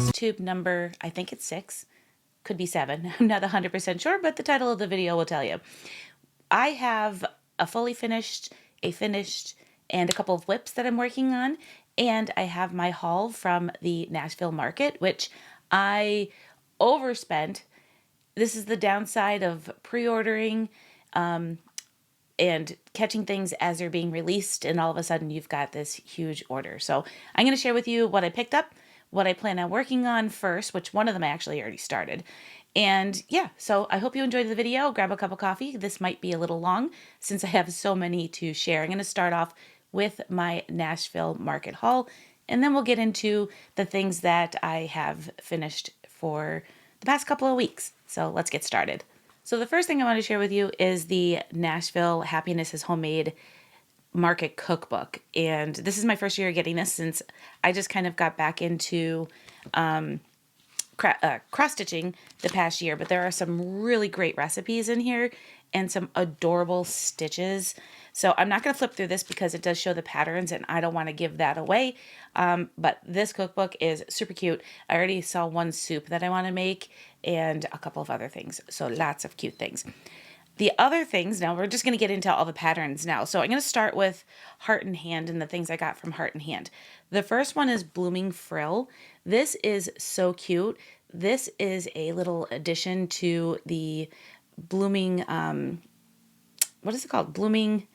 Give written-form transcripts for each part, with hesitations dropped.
floss tube number, I think it's 6, could be 7. I'm not 100% sure, but the title of the video will tell you. I have a fully finished, a finished, and a couple of WIPs that I'm working on. And I have my haul from the Nashville Market, which I overspent. This is the downside of pre-ordering and catching things as they're being released, and all of a sudden you've got this huge order. So I'm going to share with you what I picked up, what I plan on working on first, which one of them I actually already started. And yeah, so I hope you enjoyed the video. Grab a cup of coffee. This might be a little long since I have so many to share. I'm going to start off with my Nashville Market haul, and then we'll get into the things that I have finished for the past couple of weeks. So let's get started. So the first thing I want to share with you is the Nashville Happiness is Homemade Market Cookbook. And this is my first year getting this since I just kind of got back into cross-stitching the past year. But there are some really great recipes in here and some adorable stitches. So I'm not going to flip through this because it does show the patterns and I don't want to give that away. But this cookbook is super cute. I already saw one soup that I want to make and a couple of other things. So lots of cute things. The other things, now we're just going to get into all the patterns now. So I'm going to start with Heart and Hand and the things I got from Heart and Hand. The first one is Blooming Frill. This is so cute. This is a little addition to the Blooming, what is it called? Blooming,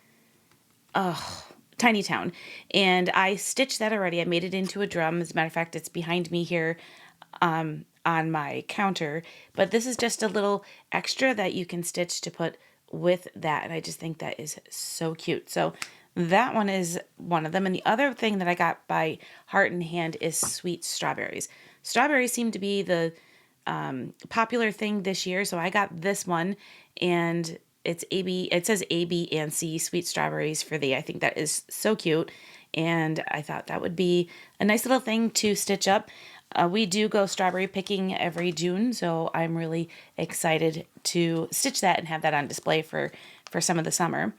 Tiny Town. And I stitched that already. I made it into a drum. As a matter of fact, it's behind me here on my counter. But this is just a little extra that you can stitch to put with that. And I just think that is so cute. So that one is one of them. And the other thing that I got by Heart and Hand is Sweet Strawberries. Strawberries seem to be the popular thing this year. So I got this one, and it's AB, it says A, B, and C, Sweet Strawberries for thee. I think that is so cute. And I thought that would be a nice little thing to stitch up. We do go strawberry picking every June, so I'm really excited to stitch that and have that on display for some of the summer.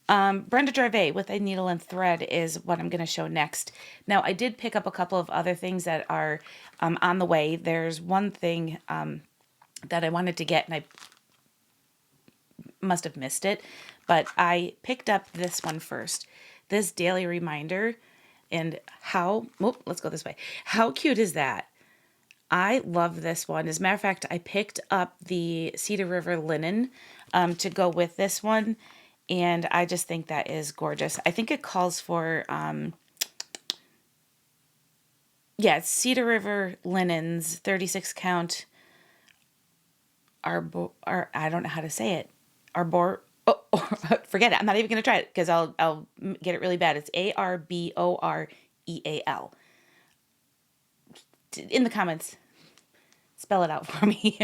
Brenda Gervais with a needle and thread is what I'm going to show next. Now, I did pick up a couple of other things that are on the way. There's one thing that I wanted to get, and I must have missed it, but I picked up this one first. This daily reminder, and let's go this way. How cute is that? I love this one. As a matter of fact, I picked up the Cedar River linen to go with this one, and I just think that is gorgeous. I think it calls for, it's Cedar River linens, 36 count, I don't know how to say it. Forget it. I'm not even going to try it because I'll get it really bad. It's Arboreal. In the comments, spell it out for me.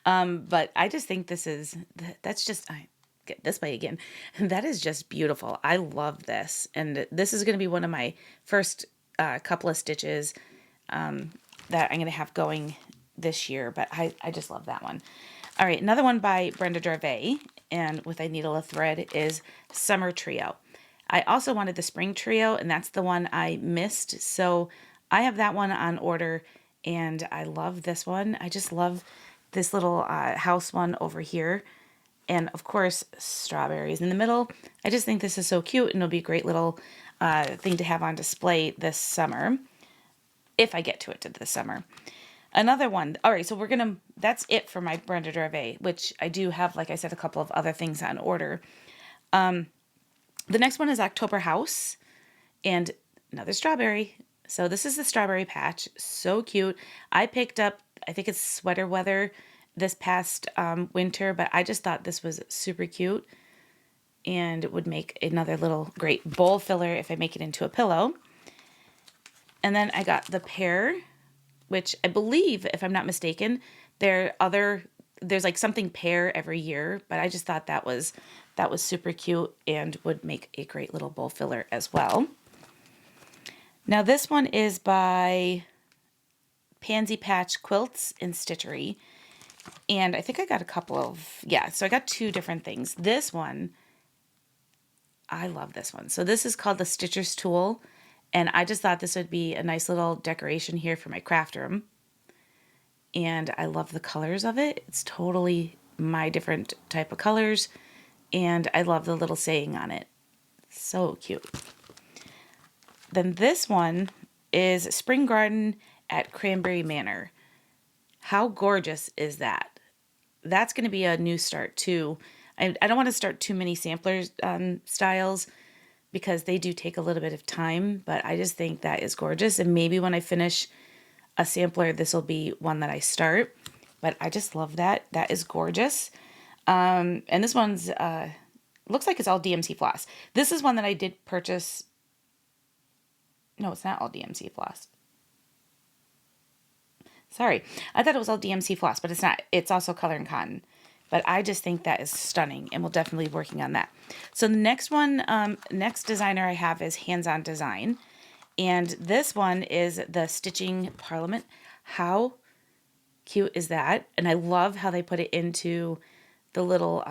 But I just think that's just, I get this way again. That is just beautiful. I love this. And this is going to be one of my first couple of stitches that I'm going to have going this year. But I just love that one. All right, another one by Brenda Gervais, and with a needle and thread, is Summer Trio. I also wanted the Spring Trio, and that's the one I missed. So I have that one on order, and I love this one. I just love this little house one over here. And of course, strawberries in the middle. I just think this is so cute, and it'll be a great little thing to have on display this summer, if I get to it this summer. Another one. All right, so that's it for my Brenda Gervais, which I do have, like I said, a couple of other things on order. The next one is October House and another strawberry. So this is the strawberry patch. So cute. I picked up, I think it's sweater weather this past winter, but I just thought this was super cute and it would make another little great bowl filler if I make it into a pillow. And then I got the pear, which I believe, if I'm not mistaken, there's like something pear every year, but I just thought that was super cute and would make a great little bowl filler as well. Now this one is by Pansy Patch Quilts and Stitchery, and I think I got a couple of, so I got 2 different things. This one, I love this one. So this is called the Stitcher's Tool. And I just thought this would be a nice little decoration here for my craft room. and I love the colors of it. It's totally my different type of colors, and I love the little saying on it. So cute. Then this one is Spring Garden at Cranberry Manor. How gorgeous is that? That's going to be a new start too. I don't want to start too many samplers styles because they do take a little bit of time, but I just think that is gorgeous. And maybe when I finish a sampler, this will be one that I start. But I just love that. That is gorgeous. And this one's looks like it's all DMC floss. This is one that I did purchase. No, it's not all DMC floss. Sorry, I thought it was all DMC floss, but it's not. It's also color and cotton. But I just think that is stunning, and we'll definitely be working on that. So the next one, next designer I have is Hands On Design. And this one is the Stitching Parliament. How cute is that? And I love how they put it into the little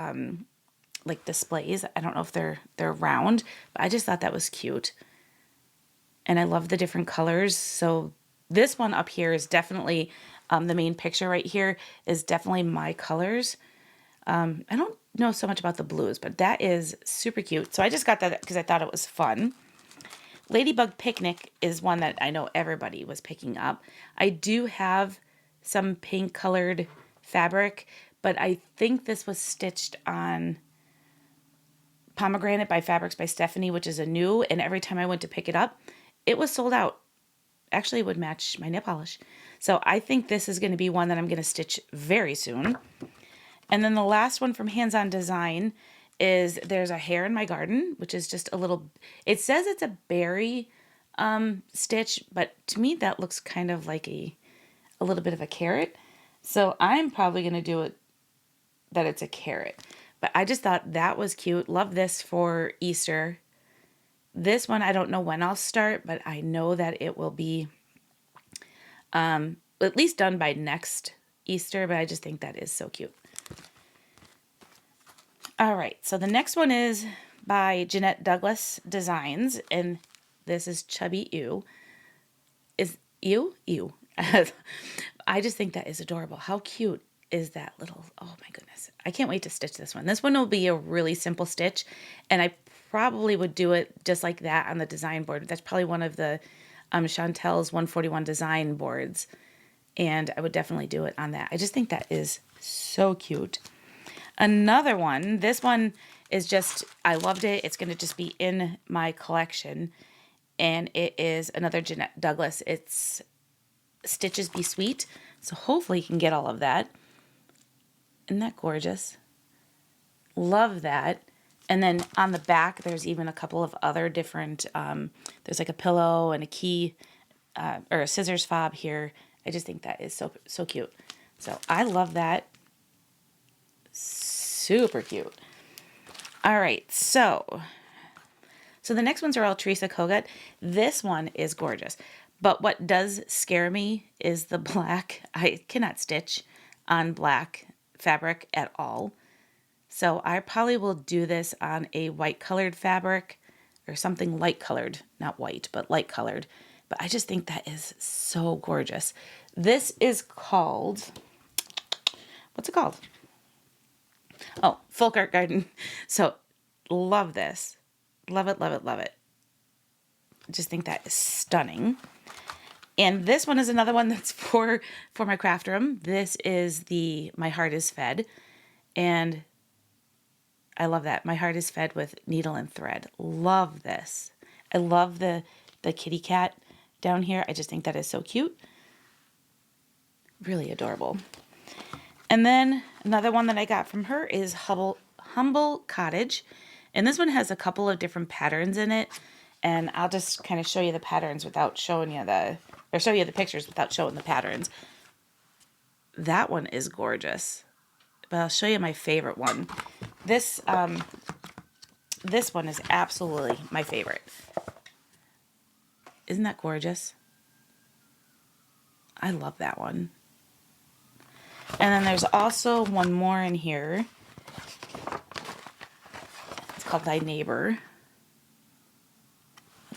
like displays. I don't know if they're round, but I just thought that was cute. And I love the different colors. So this one up here is definitely the main picture right here is definitely my colors. I don't know so much about the blues, but that is super cute. So I just got that because I thought it was fun. Ladybug Picnic is one that I know everybody was picking up. I do have some pink colored fabric, but I think this was stitched on Pomegranate by Fabrics by Stephanie, which is a new, and every time I went to pick it up, it was sold out. Actually, it would match my nail polish. So I think this is going to be one that I'm going to stitch very soon. And then the last one from Hands On Design is There's a Hare in My Garden, which is just a little, it says it's a berry stitch, but to me that looks kind of like a little bit of a carrot. So I'm probably going to do it that it's a carrot. But I just thought that was cute. Love this for Easter. This one, I don't know when I'll start, but I know that it will be at least done by next Easter, but I just think that is so cute. All right, so the next one is by Jeanette Douglas Designs, and this is Chubby Ew. Is Ew? Ew. I just think that is adorable. How cute is that little, oh my goodness. I can't wait to stitch this one. This one will be a really simple stitch, and I probably would do it just like that on the design board. That's probably one of the Chantel's 141 design boards, and I would definitely do it on that. I just think that is so cute. Another one, this one is just, I loved it. It's going to just be in my collection, and it is another Jeanette Douglas. It's Stitches Be Sweet, so hopefully you can get all of that. Isn't that gorgeous? Love that. And then on the back, there's even a couple of other different, there's like a pillow and a key, or a scissors fob here. I just think that is so cute. So I love that. Super cute. All right, so the next ones are all Teresa Kogut. This one is gorgeous. But what does scare me is the black. I cannot stitch on black fabric at all. So I probably will do this on a white colored fabric or something light colored, not white, but light colored. But I just think that is so gorgeous. This is called, what's it called? Oh, Folk Art Garden. So love this. Love it, love it, love it. Just think that is stunning. And this one is another one that's for my craft room. This is the My Heart is Fed. And I love that. My heart is fed with needle and thread. Love this. I love the kitty cat down here. I just think that is so cute. Really adorable. And then another one that I got from her is Humble Cottage. And this one has a couple of different patterns in it. And I'll just kind of show you the patterns without showing you show you the pictures without showing the patterns. That one is gorgeous. But I'll show you my favorite one. This one is absolutely my favorite. Isn't that gorgeous? I love that one. And then there's also one more in here. It's called Thy Neighbor.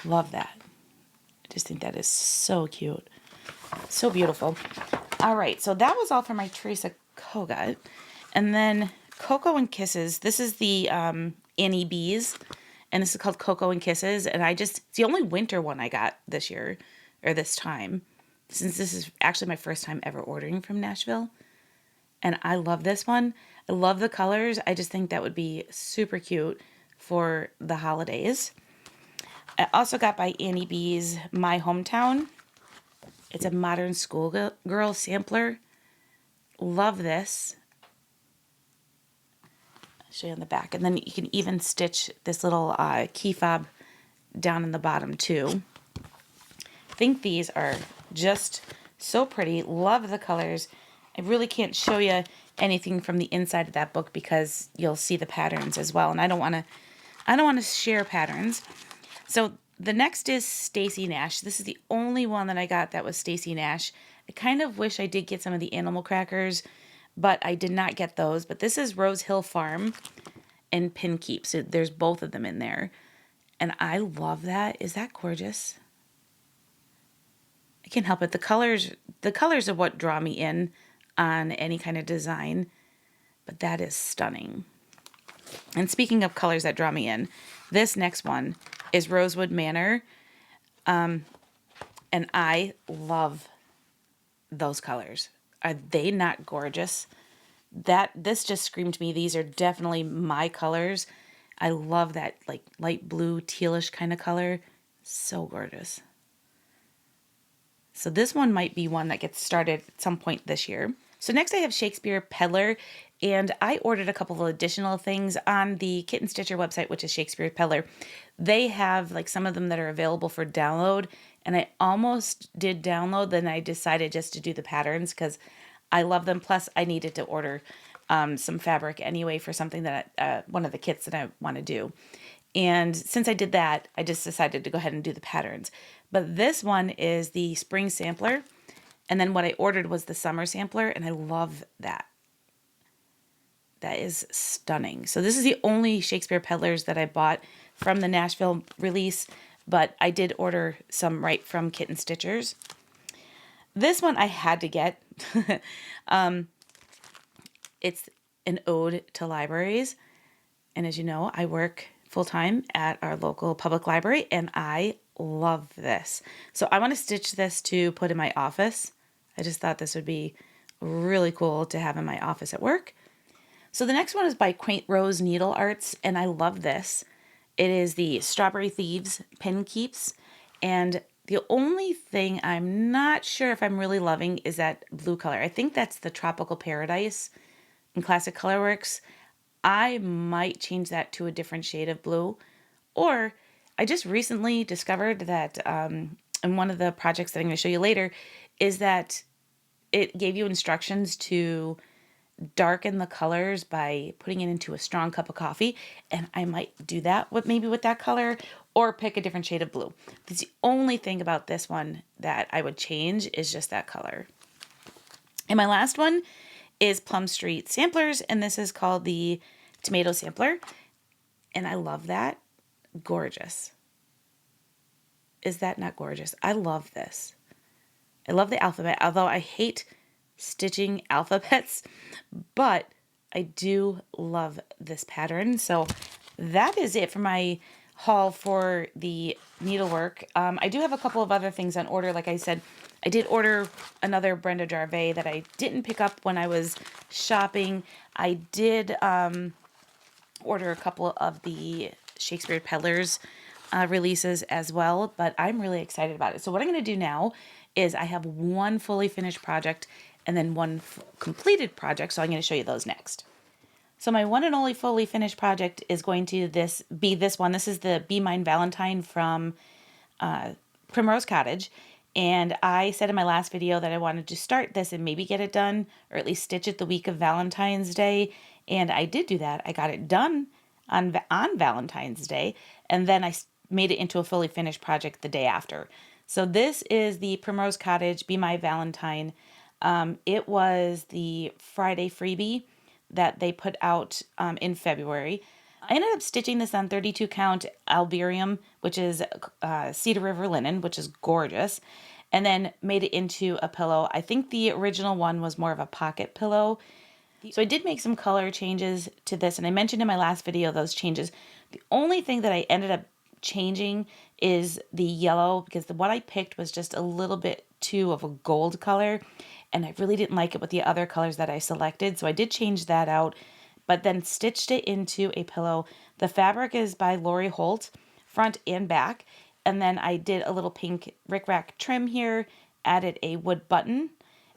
Love that. I just think that is so cute. So beautiful. All right, so that was all for my Teresa Kogut. And then Cocoa and Kisses. This is the Annie Bees, and this is called Cocoa and Kisses. And it's the only winter one I got this year, or this time, since this is actually my first time ever ordering from Nashville. And I love this one. I love the colors. I just think that would be super cute for the holidays. I also got by Annie Bees My Hometown. It's a modern schoolgirl sampler. Love this. I'll show you on the back. And then you can even stitch this little key fob down in the bottom too. I think these are just so pretty. Love the colors. I really can't show you anything from the inside of that book because you'll see the patterns as well. And I don't want to share patterns. So the next is Stacy Nash. This is the only one that I got that was Stacy Nash. I kind of wish I did get some of the animal crackers, but I did not get those. But this is Rose Hill Farm and Pin Keep. So there's both of them in there. And I love that. Is that gorgeous? I can't help it. The colors are what draw me in on any kind of design. But that is stunning. And speaking of colors that draw me in, this next one is Rosewood Manor. And I love those colors. Are they not gorgeous? This just screamed to me. These are definitely my colors. I love that like light blue, tealish kind of color. So gorgeous. So this one might be one that gets started at some point this year. So next I have Shakespeare Peddler, and I ordered a couple of additional things on the Kitten Stitcher website, which is Shakespeare Peddler. They have like some of them that are available for download, and I almost did download, then I decided just to do the patterns because I love them. Plus I needed to order some fabric anyway for something that one of the kits that I want to do. And since I did that, I just decided to go ahead and do the patterns. But this one is the spring sampler. And then what I ordered was the summer sampler, and I love that. That is stunning. So this is the only Shakespeare Peddlers that I bought from the Nashville release, but I did order some right from Kitten Stitchers. This one I had to get. It's an ode to libraries. And as you know, I work full-time at our local public library, and I love this. So I want to stitch this to put in my office. I just thought this would be really cool to have in my office at work. So the next one is by Quaint Rose Needle Arts, and I love this. It is the Strawberry Thieves Pin Keeps, and the only thing I'm not sure if I'm really loving is that blue color. I think that's the Tropical Paradise in Classic Colorworks. I might change that to a different shade of blue, or I just recently discovered that in one of the projects that I'm going to show you later is that it gave you instructions to darken the colors by putting it into a strong cup of coffee, and I might do that with that color or pick a different shade of blue. That's the only thing about this one that I would change is just that color. And my last one is Plum Street Samplers, and this is called the Tomato Sampler, and I love that. Gorgeous. Is that not gorgeous? I love this. I love the alphabet, although I hate stitching alphabets, but I do love this pattern. So that is it for my haul for the needlework. I do have a couple of other things on order. Like I said, I did order another Brenda Jarvet that I didn't pick up when I was shopping. I did order a couple of the Shakespeare Peddlers releases as well, but I'm really excited about it. So what I'm going to do now is I have one fully finished project and then one completed project, so I'm going to show you those next. So my one and only fully finished project is going to be this one. This is the Be Mine Valentine from Primrose Cottage. And I said in my last video that I wanted to start this and maybe get it done, or at least stitch it the week of Valentine's Day. And I did do that. I got it done on Valentine's Day, and then I made it into a fully finished project the day after. So this is the Primrose Cottage Be My Valentine. It was the Friday freebie that they put out in February. I ended up stitching this on 32 count Alberium, which is Cedar River linen, which is gorgeous. and then made it into a pillow. I think the original one was more of a pocket pillow. So I did make some color changes to this, and I mentioned in my last video those changes. The only thing that I ended up changing is the yellow, because the one I picked was just a little bit too of a gold color, and I really didn't like it with the other colors that I selected. So I did change that out, but then stitched it into a pillow. The fabric is by Lori Holt, front and back. And then I did a little pink rickrack trim here, added a wood button,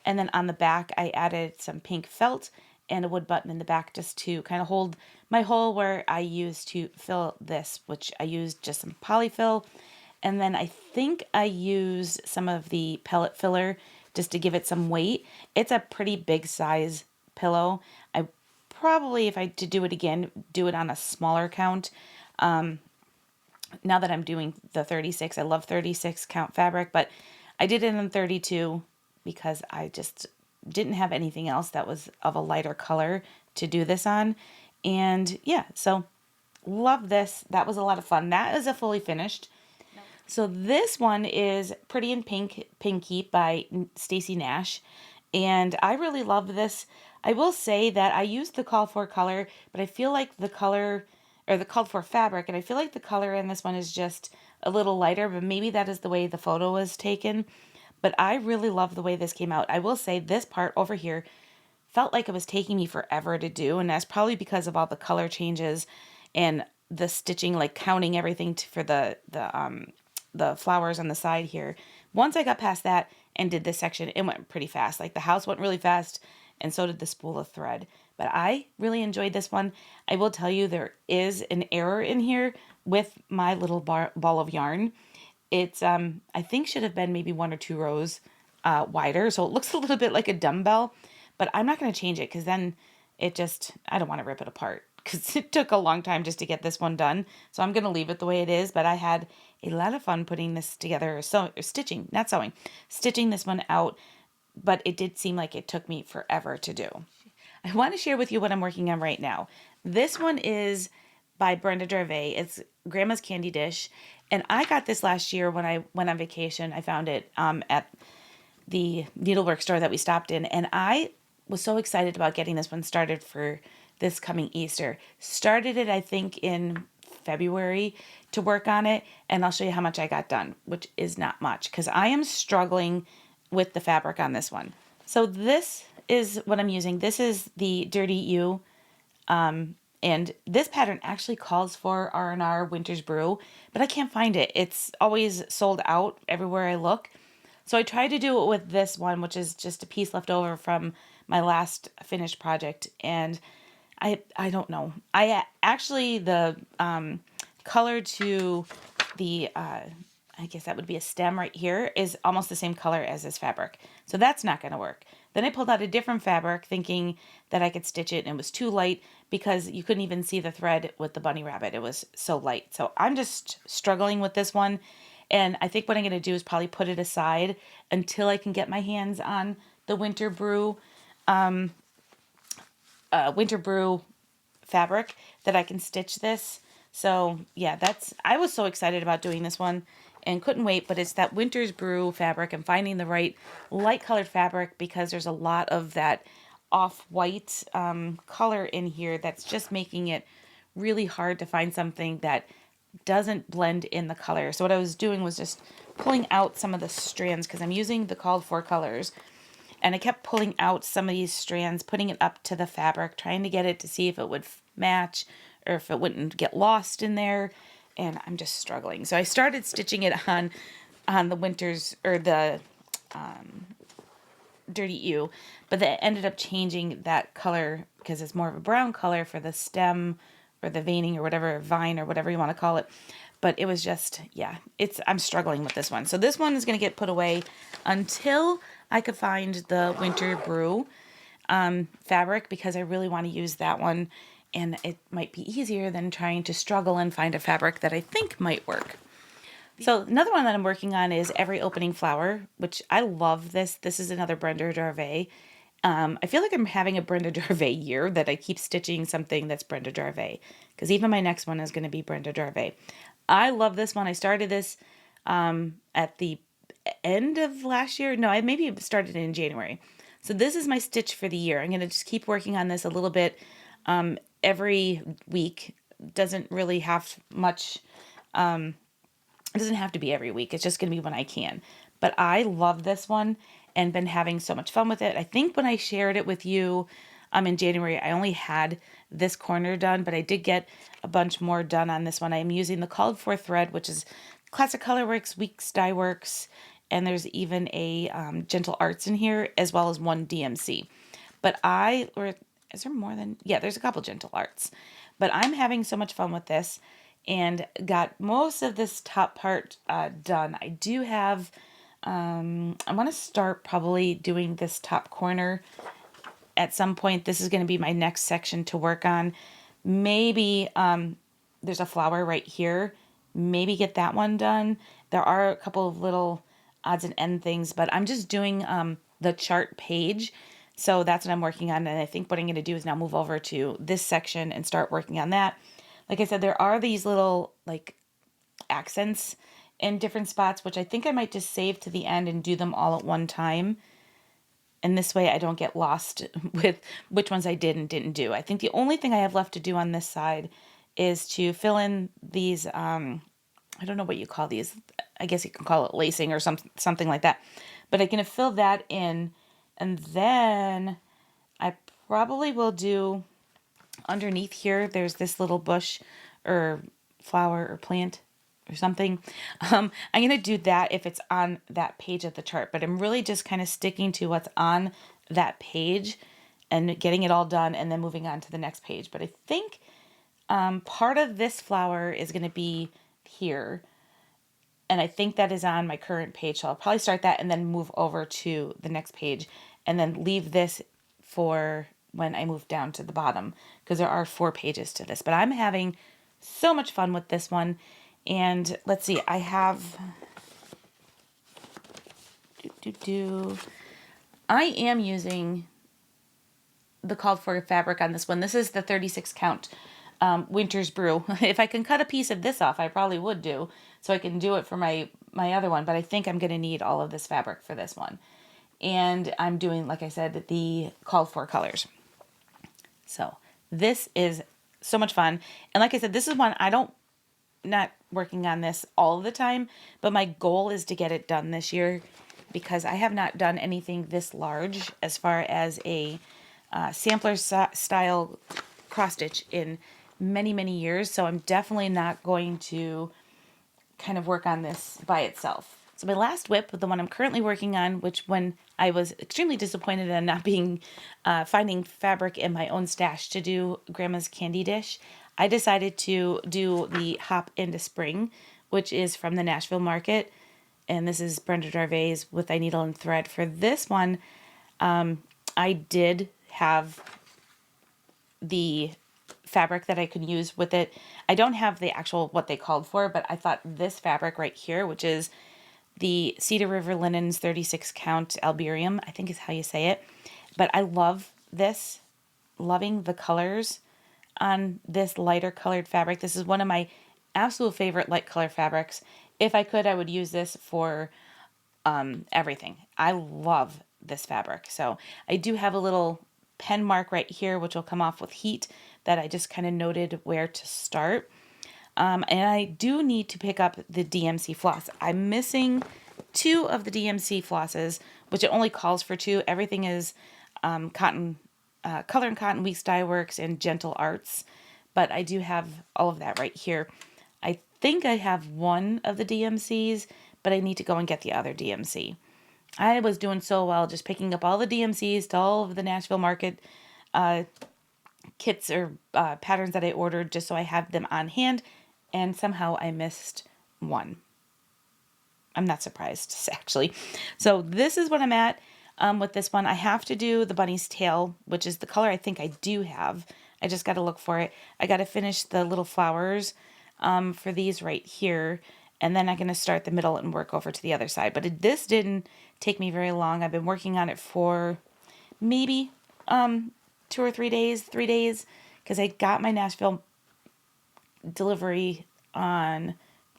and then on the back I added some pink felt and a wood button in the back just to kind of hold my hole where I used to fill this, which I used just some polyfill. And then I think I used some of the pellet filler just to give it some weight. It's a pretty big size pillow. I probably, if I to do it again, do it on a smaller count. Now that I'm doing the 36, I love 36 count fabric, but I did it in 32 because I just didn't have anything else that was of a lighter color to do this on. And yeah, so love this. That was a lot of fun. That is a fully finished. So this one is Pretty in Pink, Pinky by Stacy Nash. And I really love this. I will say that I used the call for color, but I feel like the color, or the called for fabric, and I feel like the color in this one is just a little lighter, but maybe that is the way the photo was taken. But I really love the way this came out. I will say this part over here felt like it was taking me forever to do, and that's probably because of all the color changes and the stitching, like counting everything for the flowers on the side here. Once I got past that and did this section, it went pretty fast. Like the house went really fast, and so did the spool of thread. But I really enjoyed this one. I will tell you there is an error in here with my little ball of yarn. It's, I think should have been maybe 1 or 2 rows wider. So it looks a little bit like a dumbbell, but I'm not going to change it because then it just, I don't want to rip it apart because it took a long time just to get this one done. So I'm going to leave it the way it is, but I had a lot of fun putting this together, or stitching, not sewing, stitching this one out, but it did seem like it took me forever to do. I want to share with you what I'm working on right now. This one is by Brenda Gervais. It's Grandma's Candy Dish. And I got this last year when I went on vacation. I found it at the needlework store that we stopped in. And I was so excited about getting this one started for this coming Easter. Started it, I think, in February to work on it. And I'll show you how much I got done, which is not much because I am struggling with the fabric on this one. So this is what I'm using. This is the Dirty You, and this pattern actually calls for R&R Winter's Brew, but I can't find it. It's always sold out everywhere I look. So I tried to do it with this one, which is just a piece left over from my last finished project, and I don't know. I actually, the color to the I guess that would be a stem right here, is almost the same color as this fabric. So that's not going to work. Then I pulled out a different fabric thinking that I could stitch it, and it was too light because you couldn't even see the thread with the bunny rabbit. It was so light. So I'm just struggling with this one. And I think what I'm going to do is probably put it aside until I can get my hands on the Winter Brew fabric that I can stitch this. So yeah, I was so excited about doing this one and couldn't wait, but it's that Winter's Brew fabric and finding the right light colored fabric because there's a lot of that off-white color in here that's just making it really hard to find something that doesn't blend in the color. So what I was doing was just pulling out some of the strands because I'm using the called for colors, and I kept pulling out some of these strands, putting it up to the fabric, trying to get it to see if it would match or if it wouldn't get lost in there. And I'm just struggling. So I started stitching it on the Dirty You, but that ended up changing that color because it's more of a brown color for the stem or the veining or whatever, vine or whatever you want to call it. But it was just, yeah, I'm struggling with this one. So this one is going to get put away until I could find the Winter Brew fabric because I really want to use that one. And it might be easier than trying to struggle and find a fabric that I think might work. So another one that I'm working on is Every Opening Flower, which I love this. This is another Brenda Gervais. I feel like I'm having a Brenda Gervais year that I keep stitching something that's Brenda Gervais because even my next one is going to be Brenda Gervais. I love this one. I started this at the end of last year. No, I maybe started in January. So this is my stitch for the year. I'm going to just keep working on this a little bit every week. Doesn't really have much, it doesn't have to be every week. It's just going to be when I can. But I love this one and been having so much fun with it. I think when I shared it with you in January, I only had this corner done, but I did get a bunch more done on this one. I'm using the called for thread, which is Classic Colorworks, Weeks Dye Works, and there's even a Gentle Arts in here, as well as one DMC. But is there more than, yeah, there's a couple Gentle Arts. But I'm having so much fun with this and got most of this top part done. I do have, I want to start probably doing this top corner at some point. This is going to be my next section to work on. Maybe there's a flower right here. Maybe get that one done. There are a couple of little odds and end things, but I'm just doing the chart page. So that's what I'm working on. And I think what I'm going to do is now move over to this section and start working on that. Like I said, there are these little like accents in different spots, which I think I might just save to the end and do them all at one time. And this way I don't get lost with which ones I did and didn't do. I think the only thing I have left to do on this side is to fill in these, I don't know what you call these. I guess you can call it lacing or something like that. But I'm going to fill that in. And then I probably will do underneath here. There's this little bush or flower or plant or something. I'm going to do that if it's on that page of the chart. But I'm really just kind of sticking to what's on that page and getting it all done and then moving on to the next page. But I think part of this flower is going to be here. And I think that is on my current page. So I'll probably start that and then move over to the next page and then leave this for when I move down to the bottom, because there are 4 pages to this. But I'm having so much fun with this one. And let's see, I have, I am using the called for fabric on this one. This is the 36 count Winter's Brew. If I can cut a piece of this off, I probably would do, so I can do it for my other one. But I think I'm going to need all of this fabric for this one. And I'm doing, like I said, the called for colors. So this is so much fun. And like I said, this is one not working on this all the time, but my goal is to get it done this year, because I have not done anything this large as far as a sampler style cross stitch in many, many years. So I'm definitely not going to kind of work on this by itself. So my last WIP, the one I'm currently working on, which when I was extremely disappointed in not being finding fabric in my own stash to do Grandma's Candy Dish, I decided to do the Hop into Spring, which is from the Nashville Market. And this is Brenda Darvais with I Needle and Thread. For this one, I did have the fabric that I could use with it. I don't have the actual what they called for, but I thought this fabric right here, which is the Cedar River Linens 36 count Alberium, I think is how you say it. But I love this, loving the colors on this lighter colored fabric. This is one of my absolute favorite light color fabrics. If I could, I would use this for everything. I love this fabric. So I do have a little pen mark right here, which will come off with heat, that I just kind of noted where to start. And I do need to pick up the DMC floss. I'm missing 2 of the DMC flosses, which it only calls for 2. Everything is cotton, Color and Cotton, Weeks Dye Works, and Gentle Arts. But I do have all of that right here. I think I have 1 of the DMCs, but I need to go and get the other DMC. I was doing so well just picking up all the DMCs to all of the Nashville Market kits or patterns that I ordered, just so I have them on hand, and somehow I missed 1. I'm not surprised, actually. So this is what I'm at with this one. I have to do the bunny's tail, which is the color I think I do have. I just got to look for it. I got to finish the little flowers for these right here, and then I'm going to start the middle and work over to the other side. But this didn't take me very long. I've been working on it for maybe 2 or 3 days, because I got my Nashville delivery on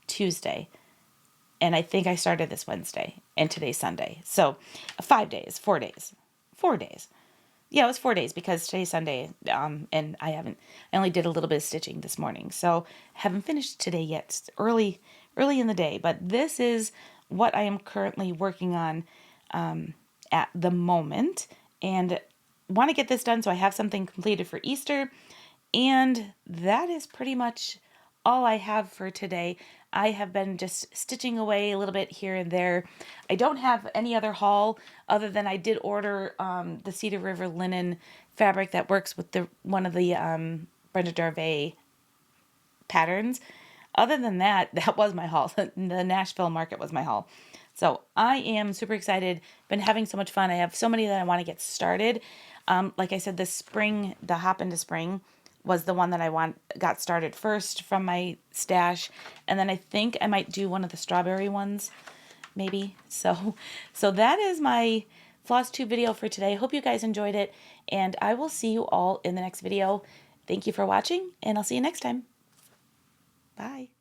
Tuesday, and I think I started this Wednesday, and today's Sunday. So 5 days, 4 days, 4 days. Yeah, it was 4 days because today's Sunday, and I only did a little bit of stitching this morning, so haven't finished today yet. It's early in the day, but this is what I am currently working on at the moment, and want to get this done so I have something completed for Easter, and that is pretty much all I have for today. I have been just stitching away a little bit here and there. I don't have any other haul other than I did order the Cedar River linen fabric that works with one of the Brenda Darvey patterns. Other than that, that was my haul. The Nashville Market was my haul. So I am super excited. Been having so much fun. I have so many that I want to get started. Like I said, the Hop into Spring was the one that I got started first from my stash, and then I think I might do one of the strawberry ones, maybe. So that is my floss tube video for today. Hope you guys enjoyed it, and I will see you all in the next video. Thank you for watching, and I'll see you next time. Bye.